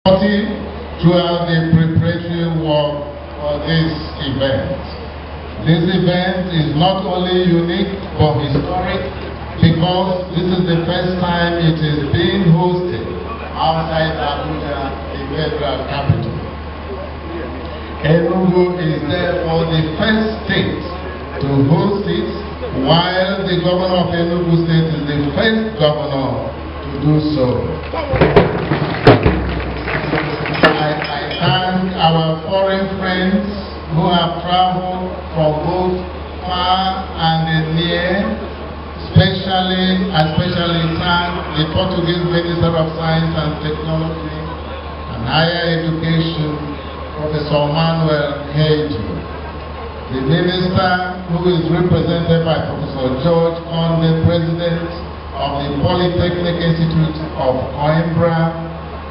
throughout the preparatory work for this event. This event is not only unique but historic because this is the first time it is being hosted outside Abuja, the federal capital. Enugu is therefore the first state to host it, while the governor of Enugu State is the first governor to do so. I thank our foreign friends who have traveled from both far and near, especially thank the Portuguese Minister of Science and Technology and Higher Education, Professor Manuel Heiju. The Minister, who is represented by Professor George Conde, President of the Polytechnic Institute of Coimbra,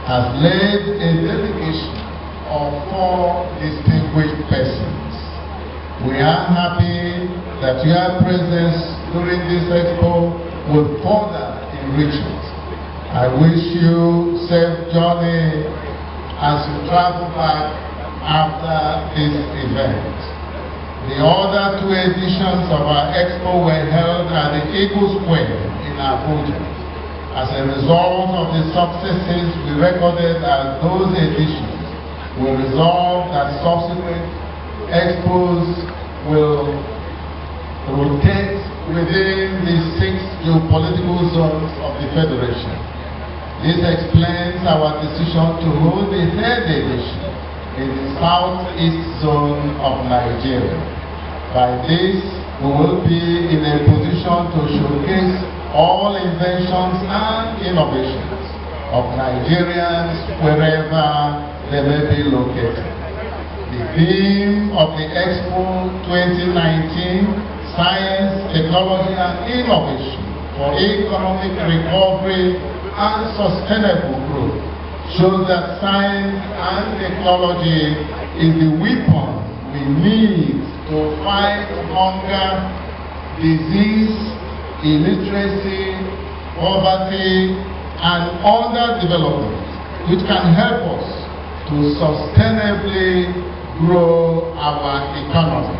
has led a delegation of 4 distinguished persons. We are happy that your presence during this expo will further enrich it. I wish you safe journey as you travel back after this event. The other 2 editions of our expo were held at the Eagle Square in Abuja. As a result of the successes we recorded at those editions, we resolved that subsequent expos will rotate within the 6 geopolitical zones of the Federation. This explains our decision to hold the 3rd edition in the southeast zone of Nigeria. By this, we will be in a position to showcase all inventions and innovations of Nigerians wherever they may be located. The theme of the Expo 2019, Science, Technology and Innovation for Economic Recovery and Sustainable Growth, shows that science and technology is the weapon we need to fight hunger, disease, illiteracy, poverty, and underdevelopment, which can help us to sustainably grow our economy.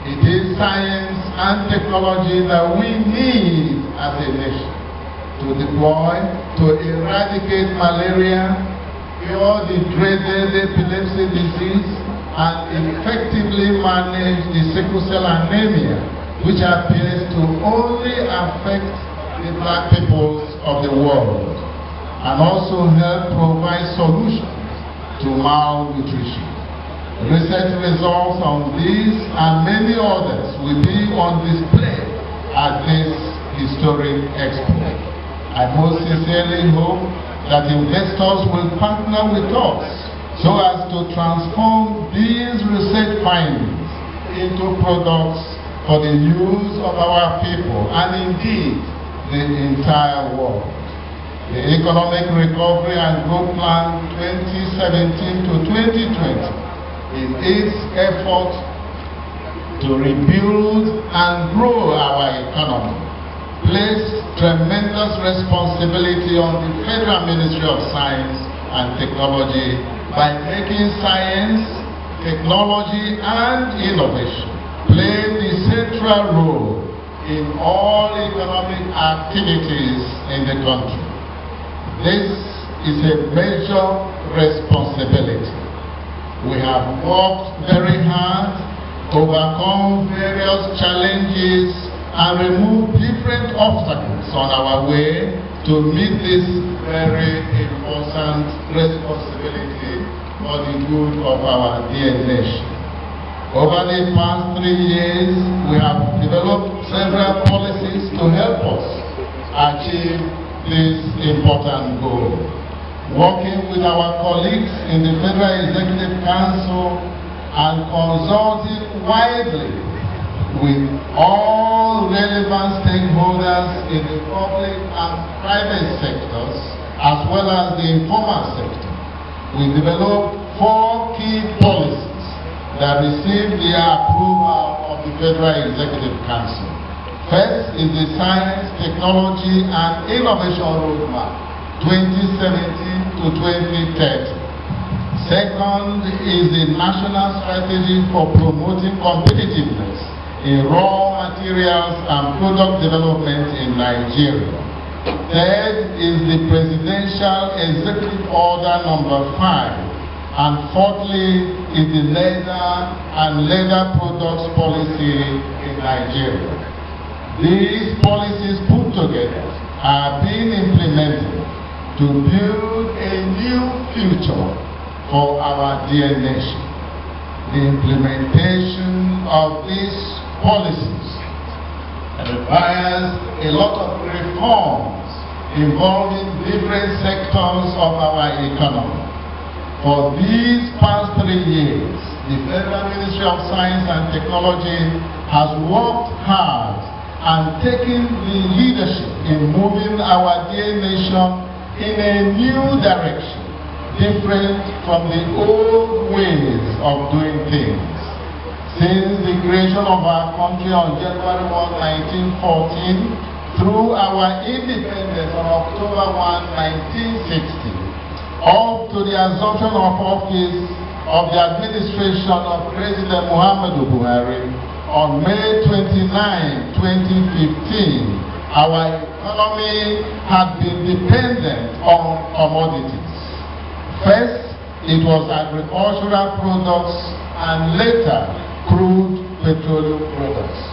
It is science and technology that we need as a nation to deploy to eradicate malaria, cure the dreaded epilepsy disease, and effectively manage the sickle cell anemia, which appears to only affect the black peoples of the world, and also help provide solutions to malnutrition. Research results on these and many others will be on display at this historic expo. I most sincerely hope that investors will partner with us so as to transform these research findings into products for the use of our people and indeed the entire world. The Economic Recovery and Growth Plan 2017 to 2020, in its effort to rebuild and grow our economy, placed tremendous responsibility on the Federal Ministry of Science and Technology by making science, technology and innovation play the central role in all economic activities in the country. This is a major responsibility. We have worked very hard, overcome various challenges, and remove different obstacles on our way to meet this very important responsibility for the good of our dear nation. Over the past 3 years, we have developed several policies to help us achieve this important goal. Working with our colleagues in the Federal Executive Council and consulting widely with all relevant stakeholders in the public and private sectors, as well as the informal sector, we developed 4 key policies that received the approval of the Federal Executive Council. First is the Science, Technology and Innovation Roadmap 2017 to to 2030. Second is the national strategy for promoting competitiveness in raw materials and product development in Nigeria. Third is the Presidential Executive Order number 5. And fourthly is the leather and leather products policy in Nigeria. These policies put together are being implemented to build a new future for our dear nation. The implementation of these policies requires a lot of reforms involving different sectors of our economy. For these past 3 years, the Federal Ministry of Science and Technology has worked hard and taken the leadership in moving our dear nation in a new direction, different from the old ways of doing things. Since the creation of our country on January 1, 1914, through our independence on October 1, 1960, up to the assumption of office of the administration of President Buhari on May 29, 2015, our economy had been dependent on commodities. First, it was agricultural products and later crude petroleum products.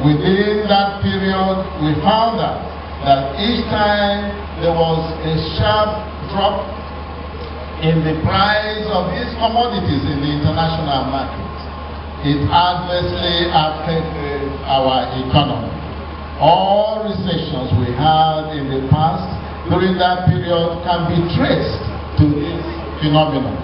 Within that period, we found out that each time there was a sharp drop in the price of these commodities in the international market, it adversely affected our economy. All recessions we had in the past during that period can be traced to this phenomenon,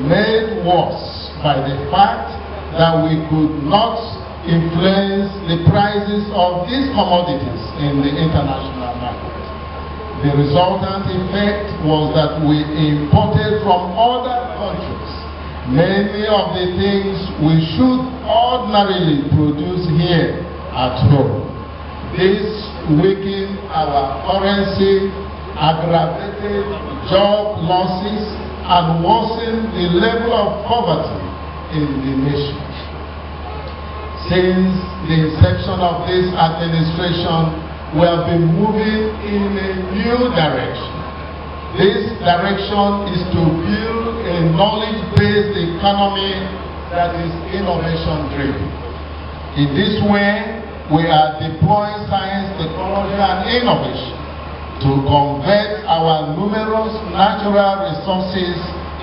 made worse by the fact that we could not influence the prices of these commodities in the international market. The resultant effect was that we imported from other countries many of the things we should ordinarily produce here at home. This weakened our currency, aggravated job losses, and worsened the level of poverty in the nation. Since the inception of this administration, we have been moving in a new direction. This direction is to build a knowledge-based economy that is innovation-driven. In this way, we are deploying science, technology, and innovation to convert our numerous natural resources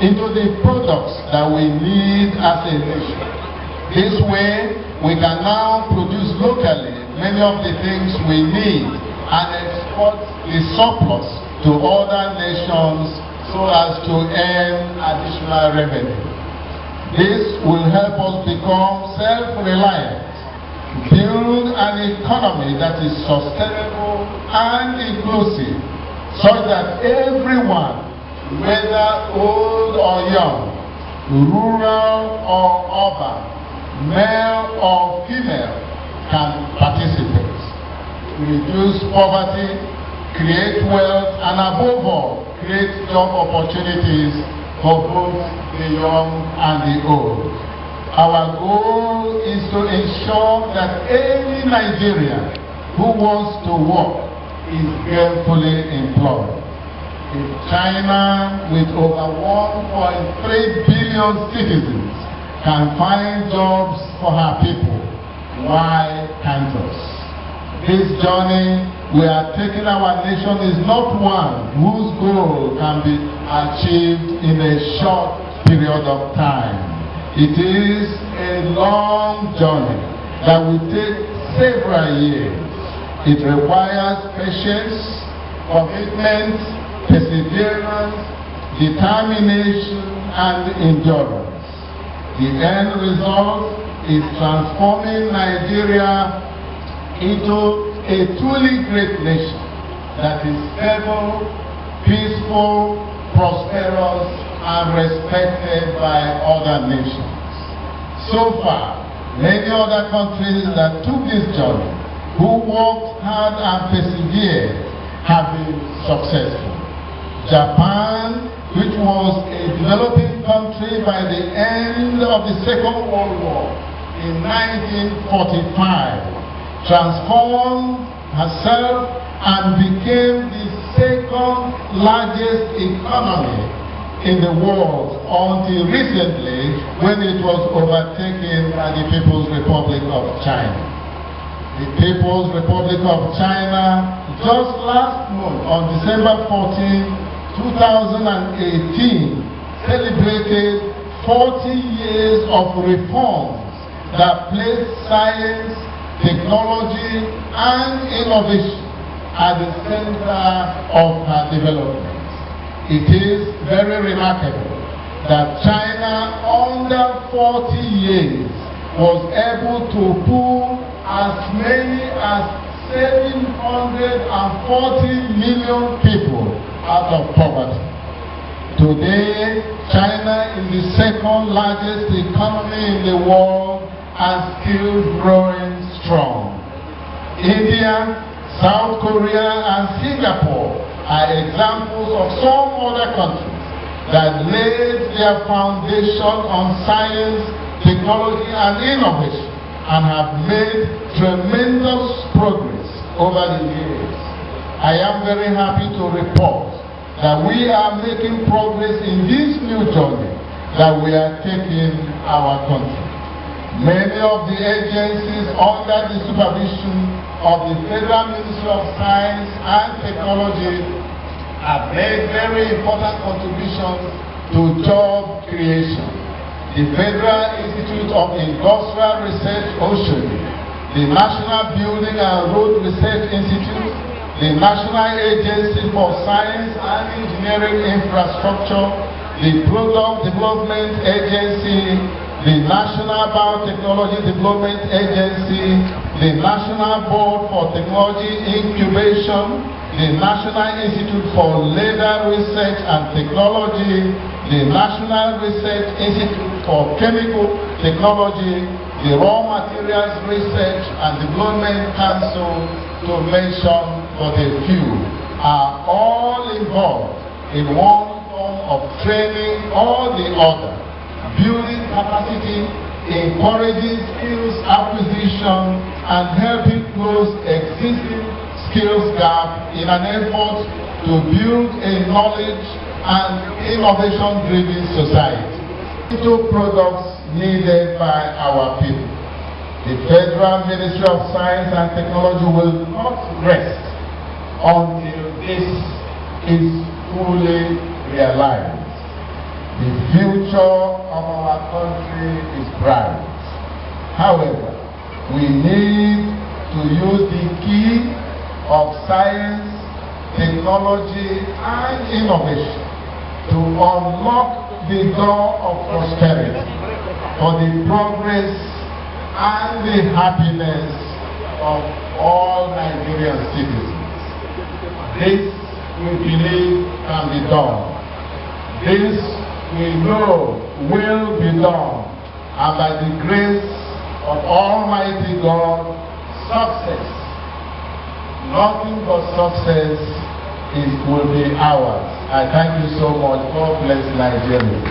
into the products that we need as a nation. This way, we can now produce locally many of the things we need and export the surplus to other nations so as to earn additional revenue. This will help us become self-reliant, build an economy that is sustainable and inclusive, such that everyone, whether old or young, rural or urban, male or female, can participate, reduce poverty, create wealth, and above all, create job opportunities for both the young and the old. Our goal is to ensure that any Nigerian who wants to work is gainfully employed. If China, with over 1.3 billion citizens, can find jobs for her people, why can't us? This journey we are taking our nation is not one whose goal can be achieved in a short period of time. It is a long journey that will take several years. It requires patience, commitment, perseverance, determination, and endurance. The end result is transforming Nigeria into a truly great nation that is stable, peaceful, prosperous, and respected by other nations. So far, many other countries that took this journey, who worked hard and persevered, have been successful. Japan, which was a developing country by the end of the Second World War in 1945, transformed herself and became the second largest economy in the world until recently, when it was overtaken by the People's Republic of China. The People's Republic of China just last month, on December 14, 2018, celebrated 40 years of reforms that placed science, technology, and innovation at the center of her development. It is very remarkable that China, under 40 years, was able to pull as many as 740 million people out of poverty. Today, China is the second largest economy in the world and still growing strong. India, South Korea, and Singapore are examples of some other countries that laid their foundation on science, technology, and innovation, and have made tremendous progress over the years. I am very happy to report that we are making progress in this new journey that we are taking our country. Many of the agencies under the supervision of the Federal Ministry of Science and Technology have made very important contributions to job creation. The Federal Institute of Industrial Research, Oshodi, the National Building and Road Research Institute, the National Agency for Science and Engineering Infrastructure, the Product Development Agency, the National Biotechnology Development Agency, the National Board for Technology Incubation, the National Institute for Labour Research and Technology, the National Research Institute for Chemical Technology, the Raw Materials Research and Development Council, to mention but a few, are all involved in one form of training or the other, building capacity, encouraging skills acquisition, and helping close existing skills gap in an effort to build a knowledge and innovation-driven society. Into products needed by our people. The Federal Ministry of Science and Technology will not rest until this is fully realized. The future of our country is bright. However, we need to use the key of science, technology, and innovation to unlock the door of prosperity for the progress and the happiness of all Nigerian citizens. This we believe can be done. This we know will be done, and by the grace of Almighty God, success, nothing but success will be ours. I thank you so much. God bless Nigeria.